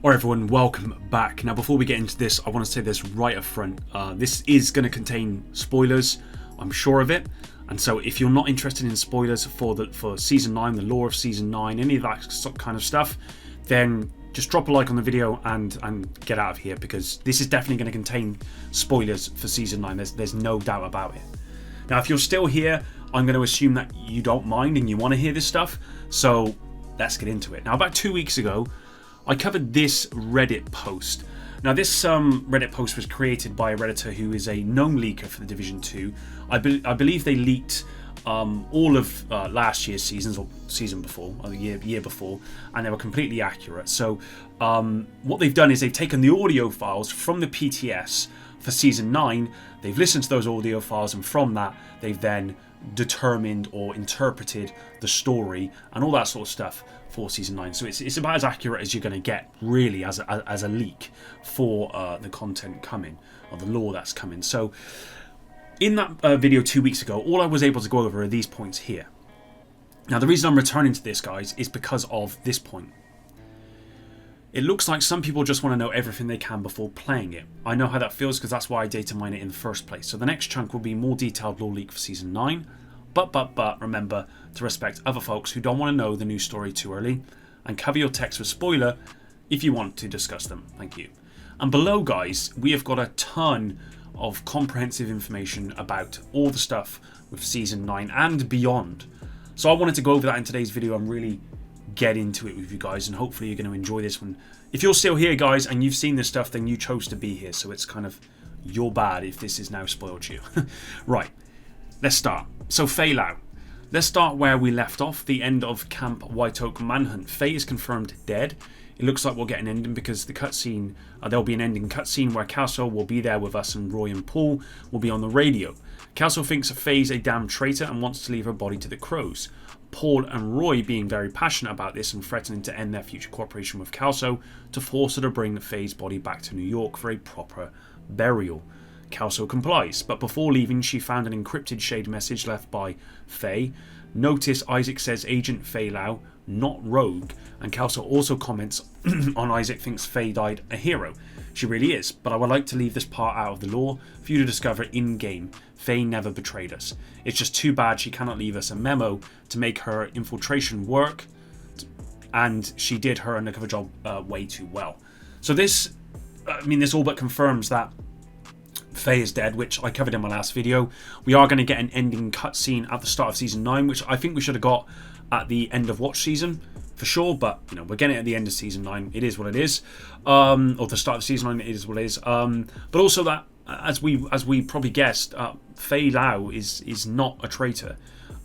Alright everyone, welcome back. Now before we get into this, I want to say this right up front. This is going to contain spoilers, I'm sure of it. And so if you're not interested in spoilers for Season 9, the lore of Season 9, any of that kind of stuff, then just drop a like on the video and get out of here, because this is definitely going to contain spoilers for Season 9. There's no doubt about it. Now if you're still here, I'm going to assume that you don't mind and you want to hear this stuff. So let's get into it. Now about 2 weeks ago, I covered this Reddit post. Now this Reddit post was created by a Redditor who is a known leaker for the Division 2. I believe they leaked all of last year's seasons, or season before, or the year before, and they were completely accurate. So what they've done is they've taken the audio files from the PTS for Season 9, they've listened to those audio files, and from that they've then determined or interpreted the story and all that sort of stuff for Season 9. So it's about as accurate as you're going to get, really, as a leak for the content coming, or the lore that's coming. So in that video 2 weeks ago, all I was able to go over are these points here. Now the reason I'm returning to this, guys, is because of this point. It looks like some people just want to know everything they can before playing it. I know how that feels, because that's why I data mine it in the first place. So the next chunk will be more detailed lore leak for Season 9. But remember to respect other folks who don't want to know the new story too early, and cover your text with spoiler if you want to discuss them. Thank you. And below, guys, we have got a ton of comprehensive information about all the stuff with Season 9 and beyond. So I wanted to go over that in today's video and really get into it with you guys, and hopefully you're going to enjoy this one. If you're still here, guys, and you've seen this stuff, then you chose to be here, so it's kind of your bad if this has now spoiled you. Right, let's start. So Faye Lau. Let's start where we left off, the end of Camp White Oak Manhunt. Faye is confirmed dead. It looks like we'll get an ending, because the cutscene, there'll be an ending cutscene where Kelso will be there with us, and Roy and Paul will be on the radio. Kelso thinks Faye's a damn traitor and wants to leave her body to the crows. Paul and Roy being very passionate about this and threatening to end their future cooperation with Kelso to force her to bring Faye's body back to New York for a proper burial. Kelso complies, but before leaving she found an encrypted shade message left by Faye. Notice Isaac says Agent Faye Lau, not Rogue, and Kelso also comments on Isaac thinks Faye died a hero. She really is, but I would like to leave this part out of the lore for you to discover in-game. Faye never betrayed us. It's just too bad she cannot leave us a memo to make her infiltration work, and she did her undercover job way too well. So this all but confirms that Faye is dead, which I covered in my last video. We are going to get an ending cutscene at the start of Season 9, which I think we should have got at the end of Watch Season, for sure, but you know, we're getting it at the end of Season 9. It is what it is. Or the start of Season 9, it is what it is. But also that, as we probably guessed, Faye Lau is not a traitor,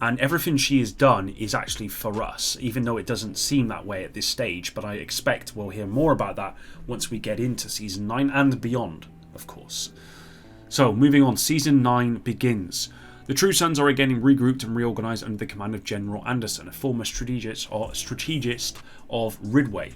and everything she has done is actually for us, even though it doesn't seem that way at this stage. But I expect we'll hear more about that once we get into Season 9 and beyond, of course. So, moving on, Season 9 begins. The True Sons are again regrouped and reorganised under the command of General Anderson, a former strategist of Ridgeway.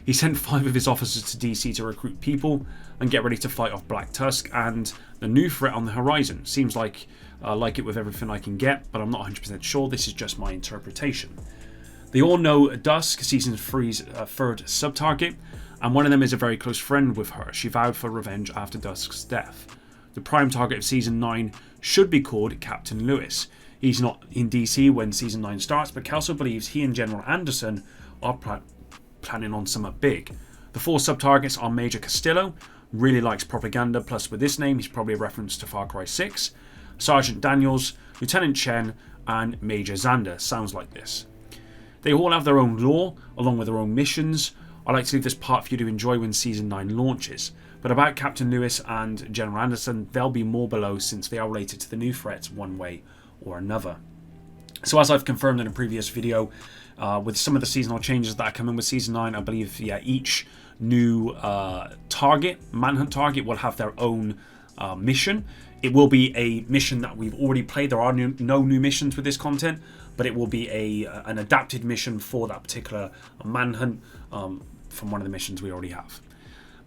He sent 5 of his officers to DC to recruit people and get ready to fight off Black Tusk and the new threat on the horizon. Seems like it with everything I can get, but I'm not 100% sure. This is just my interpretation. They all know Dusk, Season 3's third sub-target, and one of them is a very close friend with her. She vowed for revenge after Dusk's death. The prime target of Season 9 should be called Captain Lewis. He's not in DC when Season 9 starts, but Kelso believes he and General Anderson are planning on something big. The 4 sub-targets are Major Castillo, really likes propaganda, plus with this name he's probably a reference to Far Cry 6, Sergeant Daniels, Lieutenant Chen, and Major Xander. Sounds like this. They all have their own lore, along with their own missions. I like to leave this part for you to enjoy when Season 9 launches. But about Captain Lewis and General Anderson, there'll be more below, since they are related to the new threats one way or another. So as I've confirmed in a previous video, with some of the seasonal changes that are coming with Season 9, I believe each new manhunt target will have their own mission. It will be a mission that we've already played. There are no new missions with this content, but it will be an adapted mission for that particular manhunt from one of the missions we already have.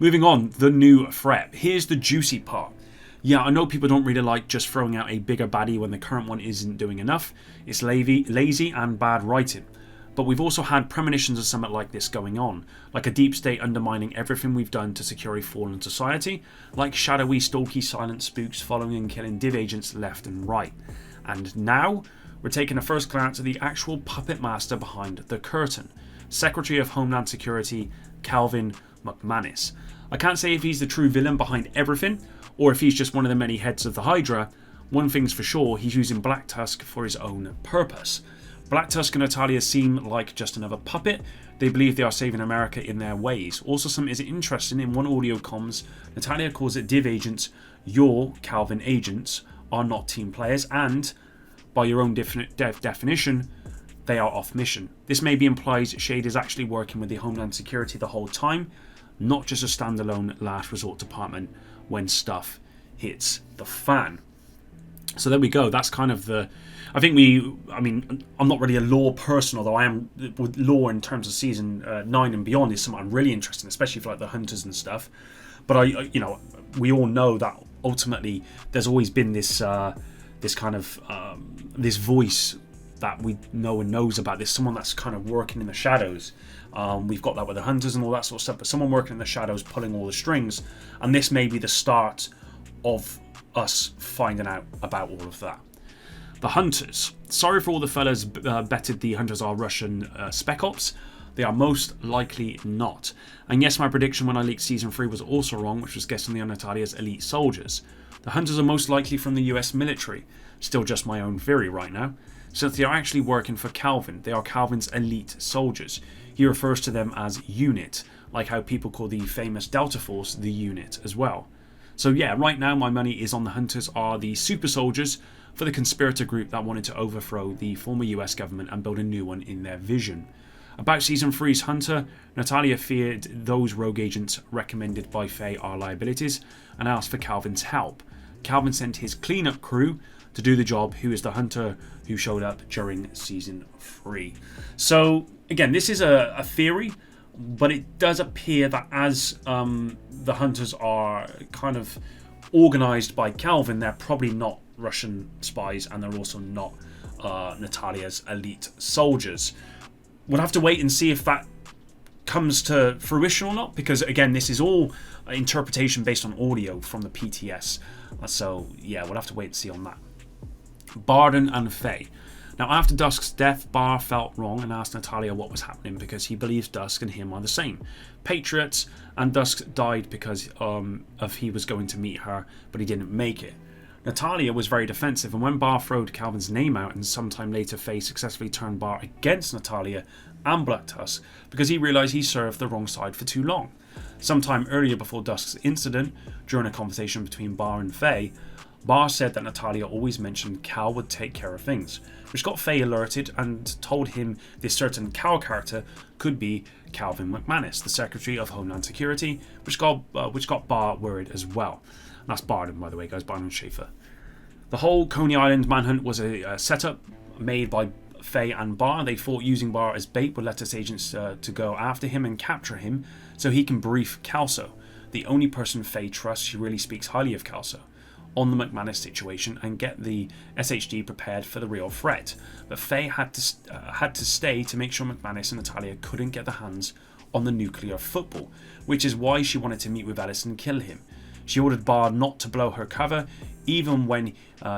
Moving on, the new threat. Here's the juicy part. Yeah, I know people don't really like just throwing out a bigger baddie when the current one isn't doing enough. It's lazy and bad writing. But we've also had premonitions of something like this going on, like a deep state undermining everything we've done to secure a fallen society, like shadowy, stalky, silent spooks following and killing div agents left and right. And now, we're taking a first glance at the actual puppet master behind the curtain, Secretary of Homeland Security, Calvin McManus. I can't say if he's the true villain behind everything, or if he's just one of the many heads of the Hydra. One thing's for sure, he's using Black Tusk for his own purpose. Black Tusk and Natalia seem like just another puppet. They believe they are saving America in their ways. Also, something is interesting, in one audio comms, Natalia calls it div agents. Your Calvin agents are not team players, and by your own definition, they are off mission. This maybe implies Shade is actually working with the Homeland Security the whole time, not just a standalone last resort department when stuff hits the fan. So there we go. That's kind of the... I mean, I'm not really a lore person, although I am with lore in terms of season 9 and beyond is something I'm really interested in, especially for like the hunters and stuff. But we all know that ultimately there's always been this kind of this voice that we know and knows about. There's someone that's kind of working in the shadows. We've got that with the hunters and all that sort of stuff, but someone working in the shadows pulling all the strings, and this may be the start of us finding out about all of that. The hunters. Sorry for all the fellas betted the hunters are Russian spec ops. They are most likely not. And yes, my prediction when I leaked season 3 was also wrong, which was guessing they are Natalia's elite soldiers. The hunters are most likely from the US military. Still just my own theory right now. Since they are actually working for Calvin, they are Calvin's elite soldiers. He refers to them as UNIT, like how people call the famous Delta Force the UNIT as well. So yeah, right now my money is on the hunters are the super soldiers for the conspirator group that wanted to overthrow the former US government and build a new one in their vision. About season 3's hunter, Natalia feared those rogue agents recommended by Faye are liabilities and asked for Calvin's help. Calvin sent his cleanup crew to do the job, who is the hunter who showed up during season 3. So again, this is a theory, but it does appear that as the hunters are kind of organised by Calvin, they're probably not Russian spies, and they're also not Natalia's elite soldiers. We'll have to wait and see if that comes to fruition or not, because again, this is all interpretation based on audio from the PTS. So yeah, we'll have to wait and see on that. Barden and Faye. Now, after Dusk's death, Barr felt wrong and asked Natalia what was happening because he believes Dusk and him are the same patriots, and Dusk died because of he was going to meet her, but he didn't make it. Natalia was very defensive, and when Barr throwed Calvin's name out, and sometime later Faye successfully turned Barr against Natalia and Black Tusk because he realised he served the wrong side for too long. Sometime earlier before Dusk's incident, during a conversation between Barr and Faye, Barr said that Natalia always mentioned Cal would take care of things, which got Faye alerted and told him this certain Cal character could be Calvin McManus, the Secretary of Homeland Security, which got Barr worried as well. And that's Barden, by the way, guys, Barden and Schaefer. The whole Coney Island manhunt was a setup made by Faye and Barr. They thought using Barr as bait would let us agents to go after him and capture him so he can brief Calso, the only person Faye trusts. She really speaks highly of Calso, on the McManus situation and get the SHD prepared for the real threat. But Faye had to stay to make sure McManus and Natalia couldn't get their hands on the nuclear football, which is why she wanted to meet with Alice and kill him. She ordered Barr not to blow her cover, even when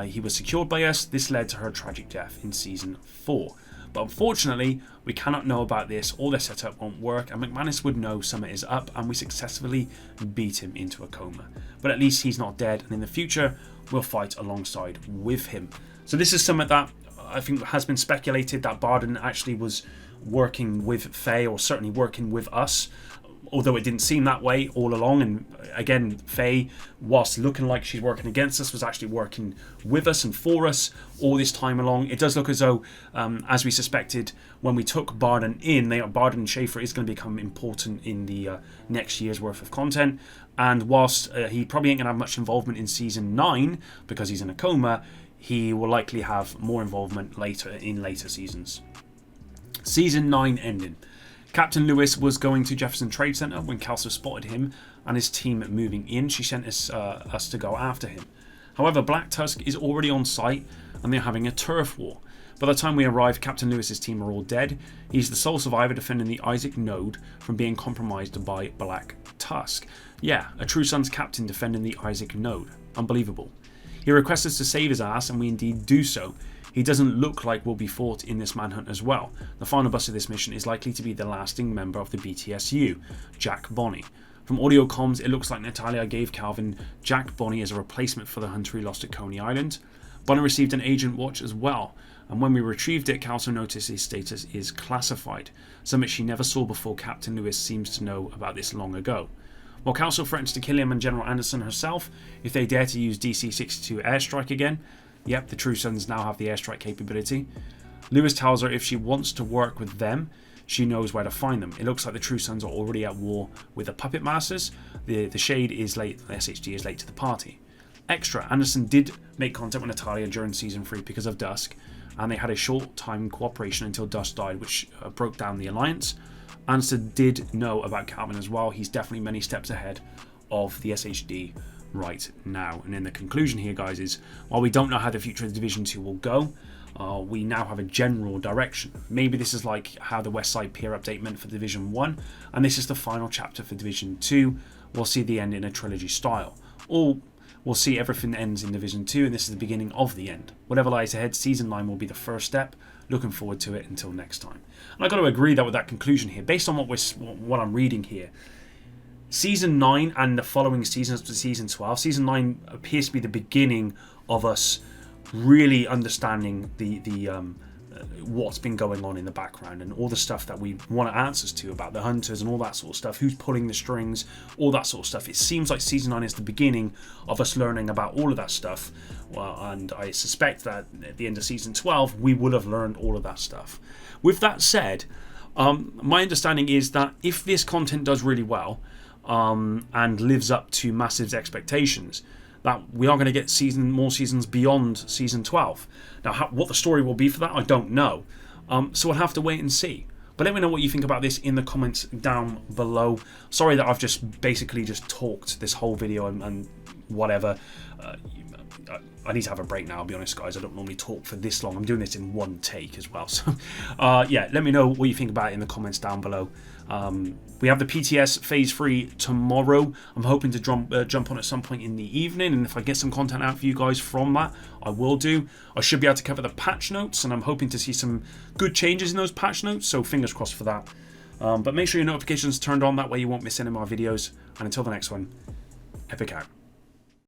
he was secured by us. This led to her tragic death in season 4. But unfortunately, we cannot know about this, or their setup won't work, and McManus would know something is up, and we successfully beat him into a coma. But at least he's not dead, and in the future, we'll fight alongside with him. So this is something that I think has been speculated, that Barden actually was working with Faye, or certainly working with us, although it didn't seem that way all along. And again, Faye, whilst looking like she's working against us, was actually working with us and for us all this time along. It does look as though, as we suspected when we took Barden in, Barden and Schaefer is going to become important in the next year's worth of content. And whilst he probably ain't going to have much involvement in season 9 because he's in a coma, he will likely have more involvement later seasons. Season 9 ending. Captain Lewis was going to Jefferson Trade Center when Kelso spotted him and his team moving in. She sent us to go after him. However, Black Tusk is already on site and they're having a turf war. By the time we arrive, Captain Lewis's team are all dead. He's the sole survivor defending the Isaac node from being compromised by Black Tusk. Yeah, a True Sons captain defending the Isaac node. Unbelievable. He requests us to save his ass, and we indeed do so. He doesn't look like we'll be fought in this manhunt as well. The final boss of this mission is likely to be the lasting member of the BTSU, Jack Bonney. From audio comms, it looks like Natalia gave Calvin Jack Bonney as a replacement for the hunter he lost at Coney Island. Bonney received an agent watch as well, and when we retrieved it, Cal also noticed his status is classified, something she never saw before. Captain Lewis seems to know about this long ago. While Council threatens to kill him and General Anderson herself if they dare to use DC-62 airstrike again. Yep, the True Sons now have the airstrike capability. Lewis tells her if she wants to work with them, she knows where to find them. It looks like the True Sons are already at war with the Puppet Masters. The Shade is late, the SHD is late to the party. Extra, Anderson did make contact with Natalia during Season 3 because of Dusk, and they had a short time cooperation until Dusk died, which broke down the alliance. Anderson did know about Calvin as well. He's definitely many steps ahead of the SHD right now. And in the conclusion here, guys, is while we don't know how the future of Division 2 will go, we now have a general direction. Maybe this is like how the West Side Pier update meant for Division 1, and this is the final chapter for Division 2. We'll see the end in a trilogy style. Or we'll see everything ends in Division 2, and this is the beginning of the end. Whatever lies ahead, Season 9 will be the first step. Looking forward to it until next time. And I've got to agree that with that conclusion here, based on what I'm reading here, Season 9 and the following seasons to Season 12, Season 9 appears to be the beginning of us really understanding the what's been going on in the background and all the stuff that we want answers to about the hunters and all that sort of stuff, who's pulling the strings, all that sort of stuff. It seems like Season 9 is the beginning of us learning about all of that stuff, and I suspect that at the end of Season 12 we will have learned all of that stuff. With that said, my understanding is that if this content does really well and lives up to Massive's expectations, that we are going to get more seasons beyond Season 12. Now, what the story will be for that, I don't know. So we'll have to wait and see. But let me know what you think about this in the comments down below. Sorry that I've just basically just talked this whole video and whatever. I need to have a break now, I'll be honest, guys. I don't normally talk for this long. I'm doing this in one take as well. So, yeah, let me know what you think about it in the comments down below. We have the PTS Phase 3 tomorrow. I'm hoping to jump on at some point in the evening, and if I get some content out for you guys from that, I will do. I should be able to cover the patch notes, and I'm hoping to see some good changes in those patch notes, so fingers crossed for that. But make sure your notifications are turned on, that way you won't miss any of my videos. And until the next one, Epic out.